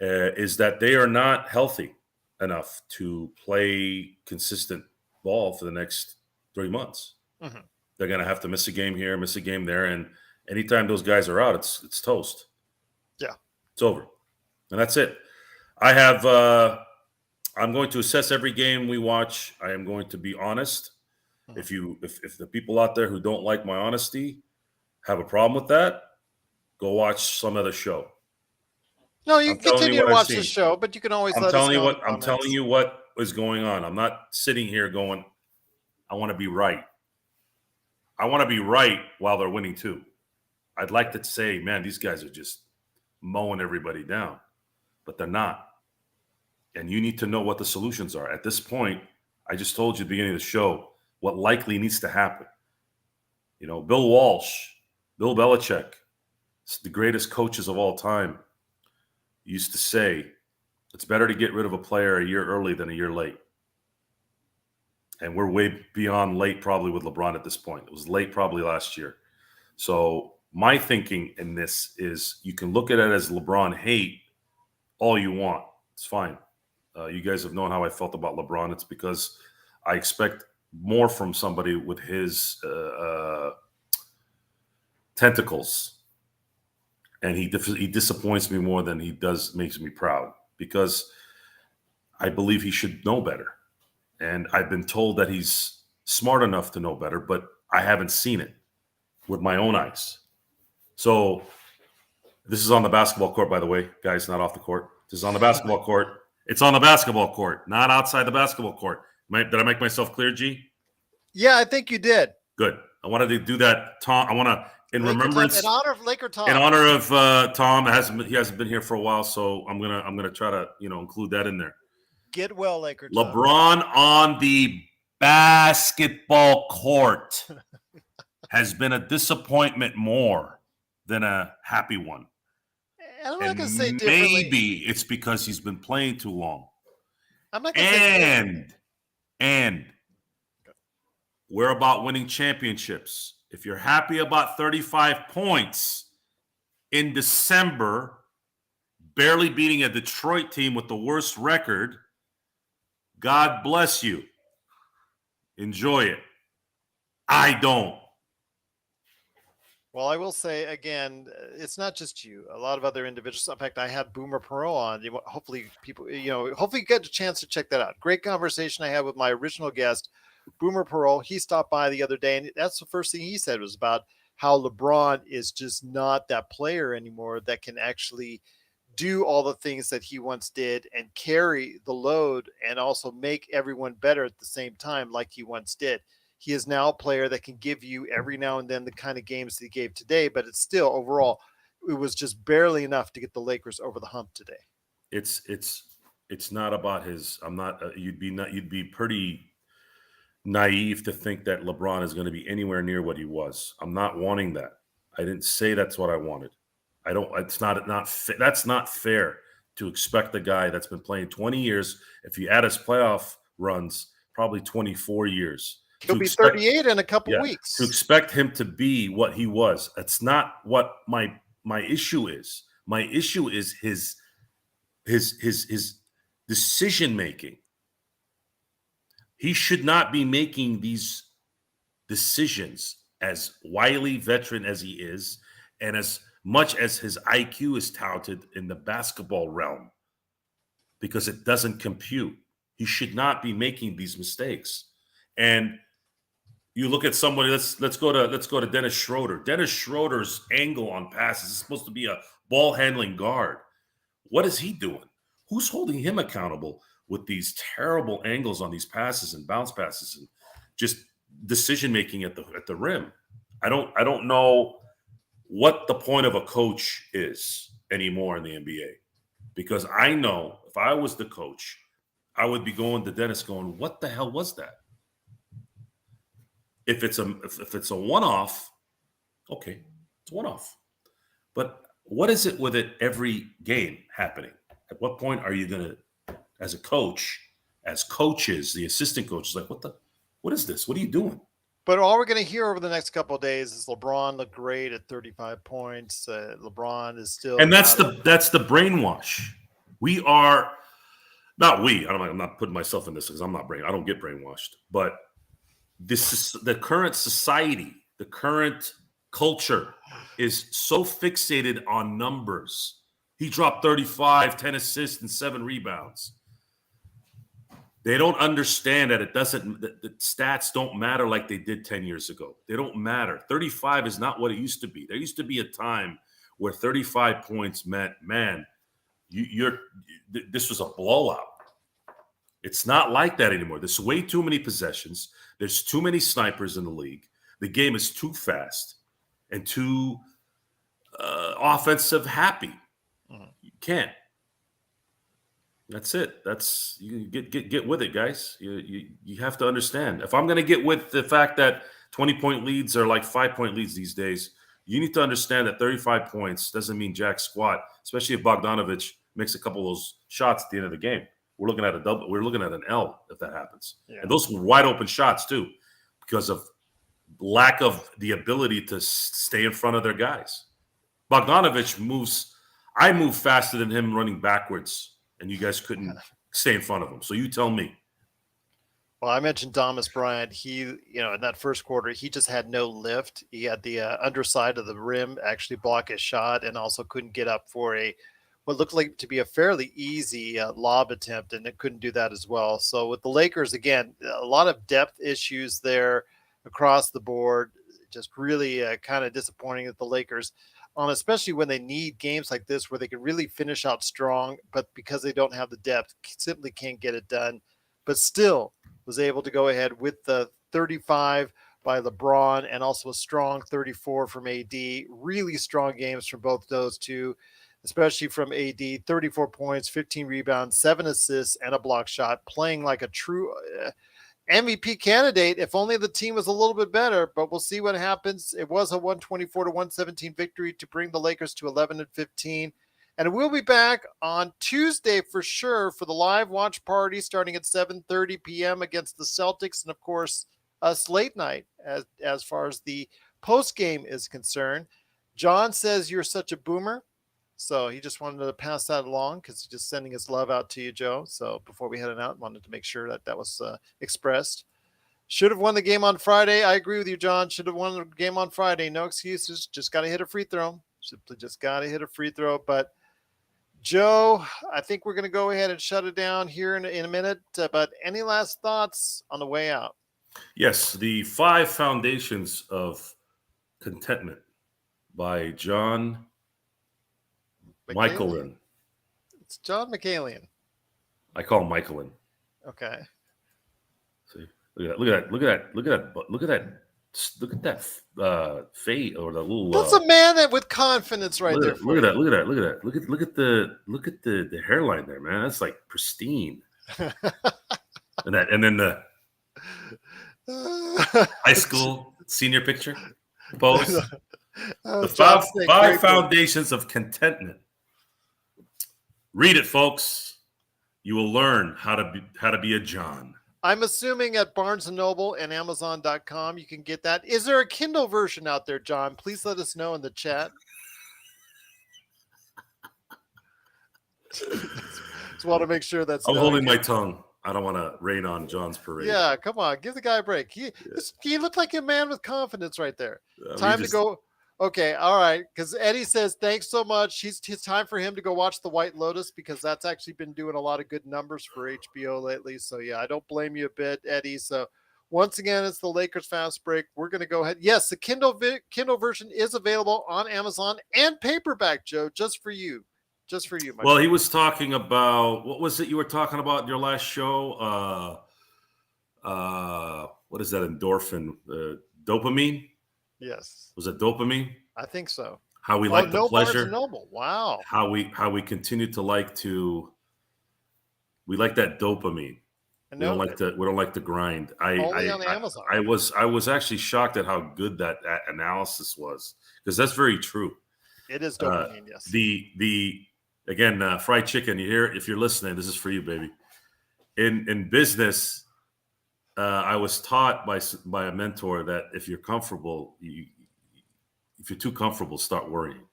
is that they are not healthy enough to play consistent ball for the next 3 months. Mm-hmm. They're going to have to miss a game here, miss a game there, and anytime those guys are out, it's toast. Yeah. It's over. And that's it. I'm going to assess every game we watch. I am going to be honest. Mm-hmm. If the people out there who don't like my honesty have a problem with that, go watch some other show. No, you can continue to watch the show, but you can always I'm telling you what is going on. I'm not sitting here going, I want to be right. I want to be right while they're winning too. I'd like to say, man, these guys are just mowing everybody down, but they're not. And you need to know what the solutions are. At this point, I just told you at the beginning of the show what likely needs to happen. Bill Walsh, Bill Belichick, the greatest coaches of all time, used to say, it's better to get rid of a player a year early than a year late. And we're way beyond late probably with LeBron at this point. It was late probably last year. So my thinking in this is you can look at it as LeBron hate all you want. It's fine. You guys have known how I felt about LeBron. It's because I expect more from somebody with his tentacles. And he disappoints me more than he makes me proud, because I believe he should know better. And I've been told that he's smart enough to know better, but I haven't seen it with my own eyes. So this is on the basketball court, by the way, guys, not off the court. This is on the basketball court. It's on the basketball court, not outside the basketball court. Did I make myself clear, G? Yeah, I think you did. Good. I wanted to do that. Tom, I want to, in remembrance, in honor of Laker Tom. In honor of Tom, he hasn't been here for a while, so I'm gonna try to include that in there. Get well, Laker Tom. LeBron on the basketball court has been a disappointment more than a happy one. I'm not going to say differently. Maybe it's because he's been playing too long. I'm not going to say and we're about winning championships. If you're happy about 35 points in December, barely beating a Detroit team with the worst record, God bless you. Enjoy it. I don't. Well, I will say again, it's not just you. A lot of other individuals. In fact, I had Boomer Perot on. Hopefully, hopefully you get a chance to check that out. Great conversation I had with my original guest, Boomer Perot. He stopped by the other day, and that's the first thing he said was about how LeBron is just not that player anymore that can actually do all the things that he once did and carry the load and also make everyone better at the same time like he once did. He is now a player that can give you every now and then the kind of games that he gave today, but it's still overall, it was just barely enough to get the Lakers over the hump today. It's not about his. I'm not. You'd be pretty naive to think that LeBron is going to be anywhere near what he was. I'm not wanting that. I didn't say that's what I wanted. I don't. It's not. That's not fair to expect a guy that's been playing 20 years. If you add his playoff runs, probably 24 years. He'll be 38 in a couple weeks. To expect him to be what he was, that's not what my issue is. My issue is his decision making. He should not be making these decisions, as wily veteran as he is, and as much as his IQ is touted in the basketball realm, because it doesn't compute. He should not be making these mistakes. And you look at somebody. Let's go to Dennis Schroeder. Dennis Schroeder's angle on passes is supposed to be a ball handling guard. What is he doing? Who's holding him accountable with these terrible angles on these passes and bounce passes and just decision making at the rim? I don't know what the point of a coach is anymore in the NBA, because I know if I was the coach, I would be going to Dennis going, "What the hell was that?" If it's a one-off, okay, it's one-off. But what is it with it every game happening? At what point are you going to, as a coach, as coaches, the assistant coaches, like, what is this? What are you doing? But all we're going to hear over the next couple of days is LeBron looked great at 35 points. LeBron is still, and that's the brainwash. We are not we. I'm not putting myself in this because I don't get brainwashed, but this is the current society, the current culture is so fixated on numbers. He dropped 35, 10 assists, and 7 rebounds. They don't understand that the stats don't matter like they did 10 years ago. They don't matter. 35 is not what it used to be. There used to be a time where 35 points meant, man, this was a blowout. It's not like that anymore. There's way too many possessions. There's too many snipers in the league. The game is too fast and too offensive happy. Mhm. You can't. That's it. That's you get with it, guys. You have to understand. If I'm going to get with the fact that 20-point leads are like 5-point leads these days, you need to understand that 35 points doesn't mean jack squat, especially if Bogdanovich makes a couple of those shots at the end of the game. We're looking at a double. We're looking at an L if that happens. Yeah. And those were wide open shots too, because of lack of the ability to stay in front of their guys. Bogdanovich moves. I move faster than him running backwards, and you guys couldn't stay in front of him. So you tell me. Well, I mentioned Thomas Bryant. He, in that first quarter, he just had no lift. He had the underside of the rim actually block his shot, and also couldn't get up for what looked like to be a fairly easy lob attempt, and it couldn't do that as well. So with the Lakers, again, a lot of depth issues there across the board. Just really kind of disappointing that the Lakers, especially when they need games like this where they can really finish out strong, but because they don't have the depth, simply can't get it done. But still was able to go ahead with the 35 by LeBron and also a strong 34 from AD. Really strong games from both those two, especially from AD. 34 points, 15 rebounds, 7 assists, and a block shot, playing like a true MVP candidate. If only the team was a little bit better, but we'll see what happens. It was a 124-117 victory to bring the Lakers to 11-15. And we'll be back on Tuesday for sure for the live watch party starting at 7:30 p.m. against the Celtics. And of course, us late night as far as the post game is concerned. John says you're such a boomer. So he just wanted to pass that along because he's just sending his love out to you, Joe. So before we headed out, wanted to make sure that was expressed. Should have won the game on Friday. I agree with you, John. Should have won the game on Friday. No excuses. Just got to hit a free throw. Simply just got to hit a free throw. But Joe, I think we're going to go ahead and shut it down here in a minute. But any last thoughts on the way out? Yes, the 5 Foundations of Contentment by John Michaelin. It's John Michaelian. I call him Michaelin. Okay. See, look at that fade or the little. That's a man that with confidence right there. Look at that. Look at the hairline there, man. That's like pristine. and then the high school senior picture pose. The 5 Foundations of Contentment. Read it, folks. You will learn how to be a John. I'm assuming at Barnes & Noble and Amazon.com you can get that. Is there a Kindle version out there, John? Please let us know in the chat. Just want to make sure that's. I'm holding my tongue. I don't want to rain on John's parade. Yeah, come on. Give the guy a break. He looked like a man with confidence right there. Time to go. Okay, all right. Because Eddie says, thanks so much. It's time for him to go watch The White Lotus because that's actually been doing a lot of good numbers for HBO lately. So, yeah, I don't blame you a bit, Eddie. So, once again, it's the Lakers Fast Break. We're going to go ahead. Yes, the Kindle version is available on Amazon and paperback, Joe, just for you. Just for you, my friend. He was talking about, what was it you were talking about in your last show? What is that endorphin? Dopamine? Yes. Was it dopamine? I think so. How we like the pleasure. Barnes & Noble. Wow. How we continue to we like that dopamine. We don't like the grind. Only on Amazon. I was actually shocked at how good that analysis was because that's very true. It is dopamine, yes. The again, fried chicken. You hear? If you're listening, this is for you, baby. In business. I was taught by a mentor that if you're comfortable, if you're too comfortable, start worrying.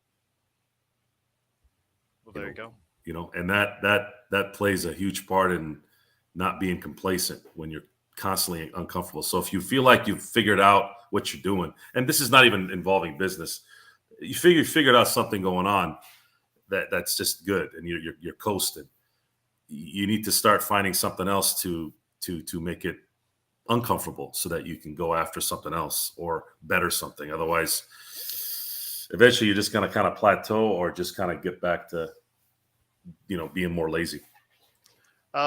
Well, there you go. And that plays a huge part in not being complacent when you're constantly uncomfortable. So if you feel like you've figured out what you're doing, and this is not even involving business, you figured out something going on that's just good, and you're coasting. You need to start finding something else to make it uncomfortable so that you can go after something else or better something. Otherwise, eventually you're just going to kind of plateau or just kind of get back to, being more lazy.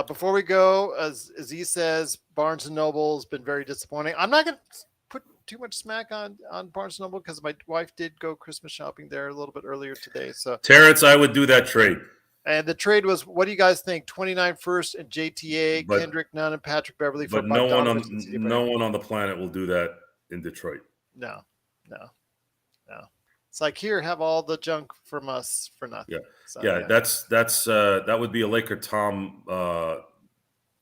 Before we go, as he says, Barnes & Noble has been very disappointing. I'm not going to put too much smack on Barnes & Noble because my wife did go Christmas shopping there a little bit earlier today. So Terrence, I would do that trade. And the trade was, what do you guys think? 29 first and JTA, But- Kendrick Nunn, and Patrick Beverly for But no one Bogdanovich and CD no Brown. one on the planet will do that in Detroit. No. It's like, here, have all the junk from us for nothing. Yeah. So, That would be a Laker Tom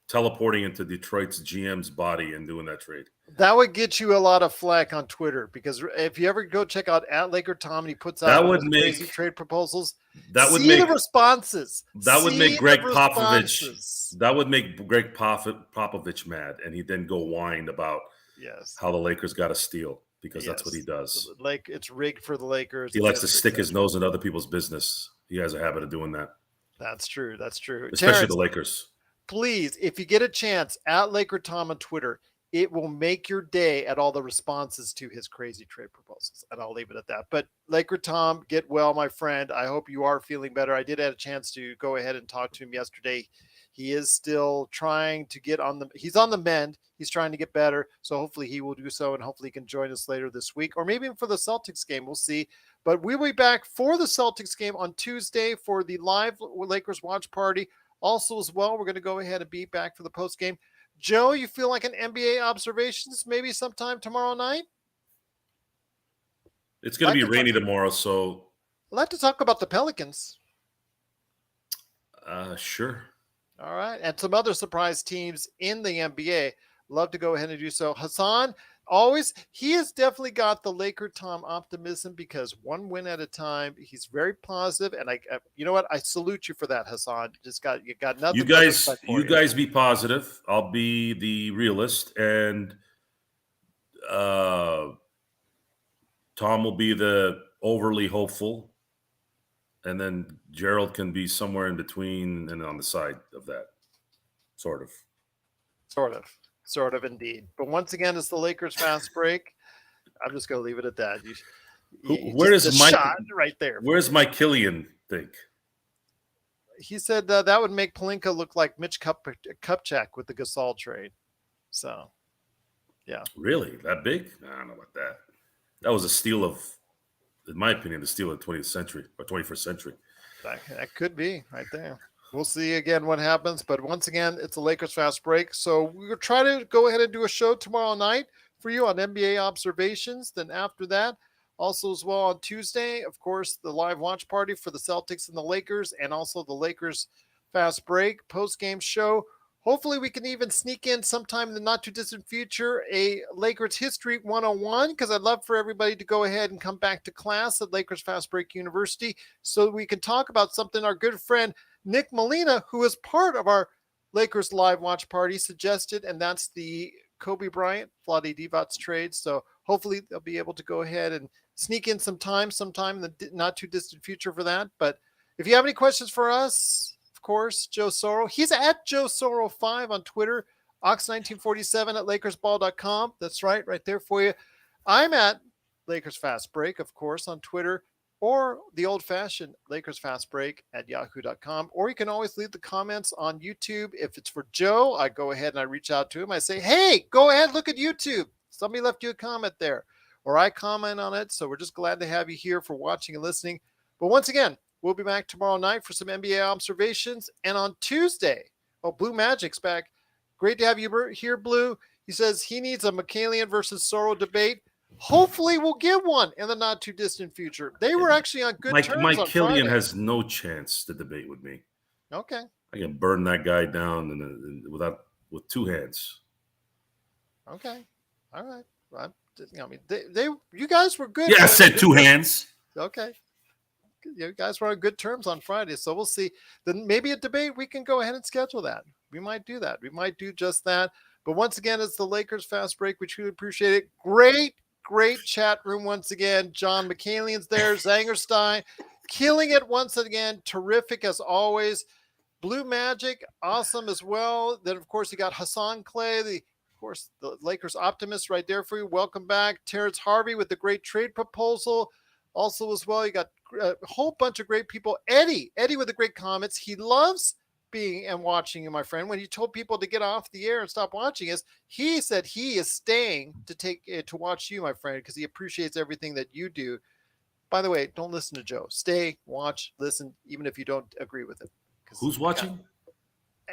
teleporting into Detroit's GM's body and doing that trade. That would get you a lot of flack on Twitter, because if you ever go check out @Laker Tom and he puts out crazy trade proposals, the responses. That would make Greg Popovich. That would make Greg Popovich mad, and he'd then go whine about how the Lakers got to steal, because that's what he does. Like, it's rigged for the Lakers. He likes to stick his nose in other people's business. He has a habit of doing that. That's true. Especially Terrence, the Lakers. Please, if you get a chance, @Laker Tom on Twitter, it will make your day at all the responses to his crazy trade proposals. And I'll leave it at that. But Laker Tom, get well, my friend. I hope you are feeling better. I did have a chance to go ahead and talk to him yesterday. He is still trying to get he's on the mend. He's trying to get better. So hopefully he will do so, and hopefully he can join us later this week, or maybe even for the Celtics game. We'll see. But we'll be back for the Celtics game on Tuesday for the live Lakers watch party. Also, as well, we're going to go ahead and be back for the post game. Joe, you feel like an NBA observations maybe sometime tomorrow night? It's going to be rainy tomorrow, so I'd like to talk about the Pelicans. Sure. All right. And some other surprise teams in the NBA. Love to go ahead and do so. Hassan, he has definitely got the Laker Tom optimism, because one win at a time. He's very positive, and you know what? I salute you for that, Hassan. You got nothing. You guys be positive. I'll be the realist, and Tom will be the overly hopeful, and then Gerald can be somewhere in between and on the side of that, sort of. Sort of, indeed. But once again, it's the Lakers fast break. I'm just going to leave it at that. Where is Mike? Shot right there. Where's Mike Killian, think? He said that would make Pelinka look like Mitch Kupchak with the Gasol trade. So, yeah. Really? That big? I don't know about that. That was a steal of, in my opinion, the steal of the 20th century or 21st century. That could be right there. We'll see again what happens. But once again, it's a Lakers fast break. So we'll try to go ahead and do a show tomorrow night for you on NBA observations. Then after that, also as well on Tuesday, of course, the live watch party for the Celtics and the Lakers, and also the Lakers fast break post-game show. Hopefully we can even sneak in sometime in the not too distant future a Lakers History 101, because I'd love for everybody to go ahead and come back to class at Lakers Fast Break University so we can talk about something our good friend Nick Molina, who is part of our Lakers live watch party, suggested, and that's the Kobe Bryant, Vlade Divac trade. So hopefully they'll be able to go ahead and sneak in sometime in the not too distant future for that. But if you have any questions for us, of course, Joe Soro. He's at Joe Soro 5 on Twitter, Ox1947 at LakersBall.com. That's right there for you. I'm at Lakers Fast Break, of course, on Twitter, or the old-fashioned Lakers Fast Break at yahoo.com. Or you can always leave the comments on YouTube. If it's for Joe, I go ahead and I reach out to him. I say, hey, go ahead, look at YouTube. Somebody left you a comment there. Or I comment on it. So we're just glad to have you here for watching and listening. But once again, we'll be back tomorrow night for some NBA observations. And on Tuesday, Blue Magic's back. Great to have you here, Blue. He says he needs a Michaelian versus Soro debate. Hopefully we'll get one in the not too distant future. They were actually on good terms. Mike Killian Friday. has no chance to debate with me. Okay. I can burn that guy down with two hands. Okay. All right. You guys were good. Yeah, I said two hands. Okay. You guys were on good terms on Friday, so we'll see. Then maybe a debate, we can go ahead and schedule that. We might do that. We might do just that. But once again, it's the Lakers Fast Break. We truly appreciate it. Great chat room once again. John McCalian's there. Zangerstein killing it once again. Terrific as always. Blue Magic, awesome as well. Then, of course, you got Hassan Clay, the Lakers optimist right there for you. Welcome back. Terrence Harvey with the great trade proposal. Also as well, you got a whole bunch of great people. Eddie with the great comments. He loves being and watching you, my friend. When you told people to get off the air and stop watching us, he said he is staying to watch you, my friend, because he appreciates everything that you do. By the way, don't listen to Joe. Stay, watch, listen, even if you don't agree with it. Who's watching?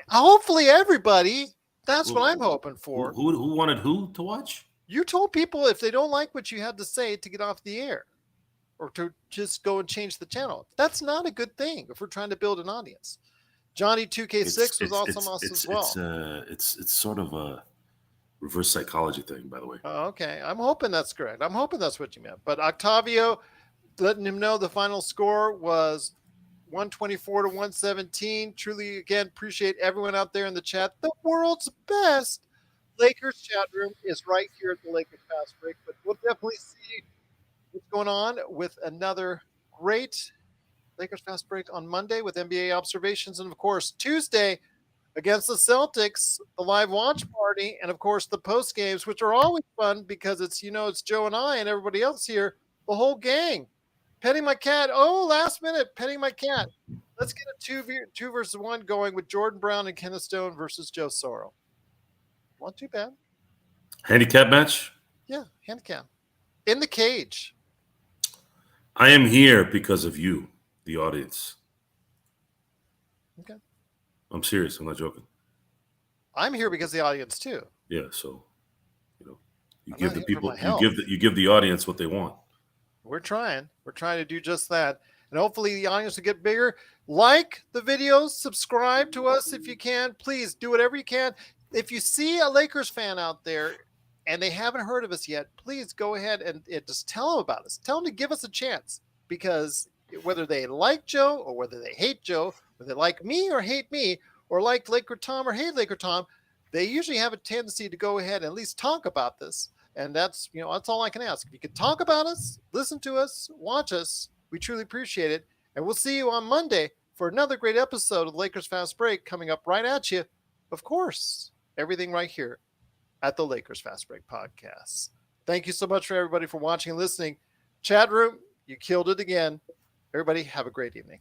Hopefully everybody. That's Well, what I'm hoping for. Who wanted who to watch? You told people if they don't like what you had to say to get off the air or to just go and change the channel. That's not a good thing if we're trying to build an audience. Johnny 2K6 was awesome as well. It's sort of a reverse psychology thing, by the way. Okay. I'm hoping that's correct. I'm hoping that's what you meant. But Octavio letting him know the final score was 124 to 117. Truly, again, appreciate everyone out there in the chat. The world's best Lakers chat room is right here at the Lakers Fast Break. But we'll definitely see what's going on with another great Lakers Fast Break on Monday with NBA observations. And, of course, Tuesday against the Celtics, the live watch party, and, of course, the post games, which are always fun because it's Joe and I and everybody else here, the whole gang. Petting my cat. Oh, last minute, petting my cat. Let's get a 2 versus 1 going with Jordan Brown and Kenneth Stone versus Joe Soro. Not too bad. Handicap match? Yeah, handicap. In the cage. I am here because of you, the audience. Okay. I'm serious. I'm not joking. I'm here because of the audience too. Yeah, so you I'm give not the here for people my health. you give the audience what they want. We're trying to do just that. And hopefully the audience will get bigger. Like the videos, subscribe to us if you can. Please do whatever you can. If you see a Lakers fan out there and they haven't heard of us yet, please go ahead and just tell them about us. Tell them to give us a chance, because whether they like Joe or whether they hate Joe, whether they like me or hate me, or like Laker Tom or hate Laker Tom, they usually have a tendency to go ahead and at least talk about this. And that's all I can ask. If you could talk about us, listen to us, watch us, we truly appreciate it. And we'll see you on Monday for another great episode of Lakers Fast Break coming up right at you. Of course, everything right here at the Lakers Fast Break podcast. Thank you so much for everybody for watching and listening. Chat room, you killed it again. Everybody have a great evening.